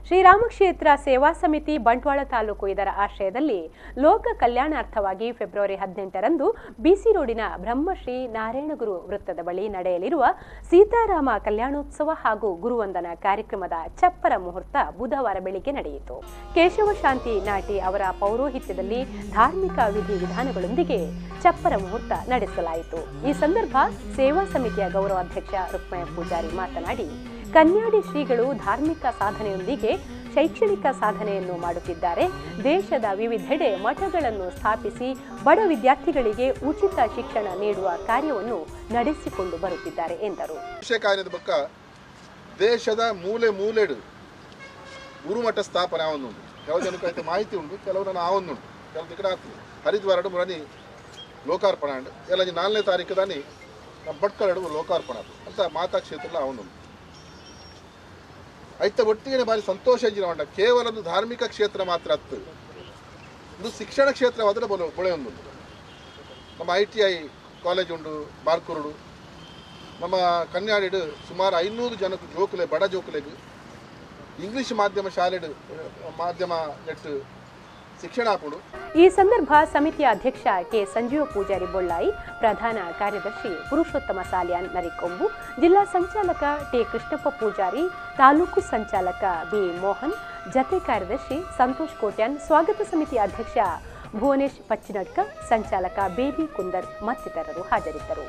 ಶ್ರೀರಾಮ ಕ್ಷೇತ್ರ ಸೇವಾ ಸಮಿತಿ ಬಂಟ್ವಾಳ ತಾಲೂಕು ಇದರ ಆಶ್ರಯದಲ್ಲಿ ಲೋಕ ಕಲ್ಯಾಣಾರ್ಥವಾಗಿ ಫೆಬ್ರವರಿ 18ರಂದು ಬಿಸಿ ರೋಡಿನ ಬ್ರಹ್ಮಶ್ರೀ ನಾರಾಯಣಗುರು ವೃತ್ತದ ಬಳಿ ನಡೆಯಲಿರುವ ಸೀತಾರಾಮ ಕಲ್ಯಾಣೋತ್ಸವ ಹಾಗೂ ಗುರುವಂದನ ಕಾರ್ಯಕ್ರಮದ ಚಪ್ಪರ ಮುಹೂರ್ತ ಬುಧವಾರ ಬೆಳಿಗ್ಗೆ ನಡೆಯಿತು. ಕೇಶವ ಶಾಂತಿ ನಾಟಿ ಅವರ ಪೌರೋಹಿತ್ಯದಲ್ಲಿ ಧಾರ್ಮಿಕ ವಿಧಿವಿಧಾನಗಳೊಂದಿಗೆ ಚಪ್ಪರ ಮುಹೂರ್ತ ನಡೆಸಲಾಯಿತು. ಈ ಸಂದರ್ಭ ಸೇವಾ ಸಮಿತಿಯ ಗೌರವಾಧ್ಯಕ್ಷ ರುಕ್ಮಯ್ಯ ಪೂಜಾರಿ ಮಾತನಾಡಿ, ಕನ್ಯಾಡಿ ಶ್ರೀಗಳು ಧಾರ್ಮಿಕ ಸಾಧನೆಯೊಂದಿಗೆ ಶೈಕ್ಷಣಿಕ ಸಾಧನೆಯನ್ನು ಮಾಡುತ್ತಿದ್ದಾರೆ. ದೇಶದ ವಿವಿಧೆಡೆ ಮಠಗಳನ್ನು ಸ್ಥಾಪಿಸಿ ಬಡ ವಿದ್ಯಾರ್ಥಿಗಳಿಗೆ ಉಚಿತ ಶಿಕ್ಷಣ ನೀಡುವ ಕಾರ್ಯವನ್ನು ನಡೆಸಿಕೊಂಡು ಬರುತ್ತಿದ್ದಾರೆ ಎಂದರು. ದೇಶದ ಮೂಲೆ ಮೂಲೆಡು ಗುರುಮಠ ಸ್ಥಾಪನೆ ಆವೊಂದುಂಟು. ಕೆಲವು ಜನಕ್ಕೆ ಮಾಹಿತಿ ಉಂಟು, ಕೆಲವರು ಆವೊಂದುಂಟು, ಕೆಲವು ದಿಕ್ಕಡ ಆಗ್ತದೆ. ಹರಿದ್ವಾರಡು ಮುರನಿ ಲೋಕಾರ್ಪಣೆ ಉಂಟು. ಎಲ್ಲ 4ನೇ ತಾರೀಕದಾನಿ ನಮ್ಮ ಭಟ್ಕಳಡು ಲೋಕಾರ್ಪಣೆ ಅಂತ ಮಾತಾ ಕ್ಷೇತ್ರ ಆವೊಂದುಂಟು. ಐತ ಒಟ್ಟಿಗೆ ಭಾರಿ ಸಂತೋಷ ಅಂಜಿನ ಕೇವಲ ಒಂದು ಧಾರ್ಮಿಕ ಕ್ಷೇತ್ರ ಮಾತ್ರ ಅತ್ತು ಒಂದು ಶಿಕ್ಷಣ ಕ್ಷೇತ್ರವಾದರೆ ಬೊಳೆ ಒಂದು ನಮ್ಮ ITI ಕಾಲೇಜ್ ಉಂಟು ಬಾರ್ಕೂರುಡು. ನಮ್ಮ ಕನ್ಯಾಡಿಡು ಸುಮಾರು 500 ಜನಕ್ಕೆ ಜೋಕುಲೆ ಬಡ ಜೋಕುಲೆಗೆ ಇಂಗ್ಲಿಷ್ ಮಾಧ್ಯಮ ಶಾಲೆಡು ಮಾಧ್ಯಮ ನೆಟ್ಟು ಶಿಕ್ಷಣ ಹಾಪುಡು. ಈ ಸಂದರ್ಭ ಸಮಿತಿಯ ಅಧ್ಯಕ್ಷ ಕೆ ಸಂಜೀವ ಪೂಜಾರಿ ಬೊಳ್ಳಾಯಿ, ಪ್ರಧಾನ ಕಾರ್ಯದರ್ಶಿ ಪುರುಷೋತ್ತಮ ಸಾಲ್ಯಾನ್ ನರಿಕೊಂಬು, ಜಿಲ್ಲಾ ಸಂಚಾಲಕ ಟಿ ಕೃಷ್ಣಪ್ಪ ಪೂಜಾರಿ, ತಾಲೂಕು ಸಂಚಾಲಕ ಬಿ ಮೋಹನ್, ಜತೆ ಕಾರ್ಯದರ್ಶಿ ಸಂತೋಷ್ ಕೋಟ್ಯಾನ್, ಸ್ವಾಗತ ಸಮಿತಿ ಅಧ್ಯಕ್ಷ ಭುವನೇಶ್ ಪಚ್ಚಿನಡ್ಕ, ಸಂಚಾಲಕ ಬೇಬಿ ಕುಂದರ್ ಮತ್ತಿತರರು ಹಾಜರಿದ್ದರು.